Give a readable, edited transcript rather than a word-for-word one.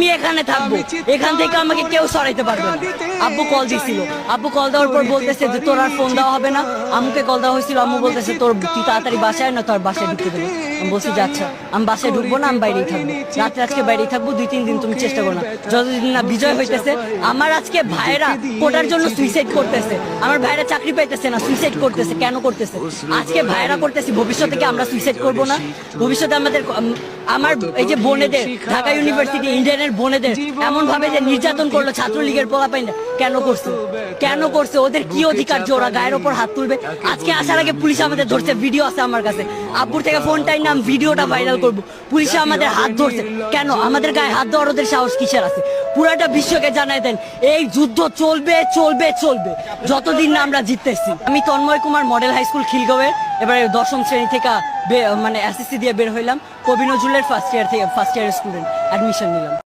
আমি এখানে থাকবো, এখান থেকে আমাকে কেউ সরাইতে পারবে না। আব্বু কল দিছিল, আব্বু কল দেওয়ার পর বলতেছে যে তোর আর ফোন দেওয়া হবে না। আম্মুকে কল দেওয়া হয়েছিল, আম্মু বলতেছে তোর তুই তাড়াতাড়ি বাসায় না, তোর বাসায় ঢুকতে দেবে। আমি বলছি যে আচ্ছা, আমি বাসায় ঢুকবো না, আমি বাইরেই থাকবো, রাত্রে আজকে বাইরেই থাকবো, 2-3 দিন তুমি চেষ্টা করো না। যতদিন না বিজয় হইতেছে, আমার আজকে ভাইয়েরা কোটার জন্য সুইসাইড করতেছে, আমার ভাইয়েরা চাকরি পাইতেছে না, সুইসাইড করতেছে। কেন করতেছে? আজকে ভাইয়েরা করতেছি, ভবিষ্যতে কি আমরা সুইসাইড করবো না? ভবিষ্যতে আমাদের আমার এই যে বোনেদের ঢাকা ইউনিভার্সিটি ইন্ডিয়ানের বোনেদের এমন ভাবে যে নির্যাতন করলো ছাত্রলীগের পোলাপাইনরা, কেন করছে? কেন করছে? ওদের কি অধিকার যে ওরা গায়ের ওপর হাত তুলবে? আজকে আসার আগে পুলিশ আমাদের ধরছে, ভিডিও আছে আমার কাছে, আব্বুর থেকে ফোনটাই নাম ভিডিওটা ভাইরাল করব। পুলিশে আমাদের হাত ধরছে, কেন? আমাদের গায়ে হাত দেওয়ার ওদের সাহস কিসের আছে? পুরাটা বিশ্বকে জানাই দেন, এই যুদ্ধ চলবে চলবে চলবে যতদিন না আমরা জিততেছি। আমি Tanmoy Kumar model high school খিলগাঁওয়ের এবারে 10ম শ্রেণী থেকে মানে এসএসসি দিয়ে বের হইলাম, কবি নজরুলের ফার্স্ট ইয়ার স্টুডেন্ট, অ্যাডমিশন নিলাম।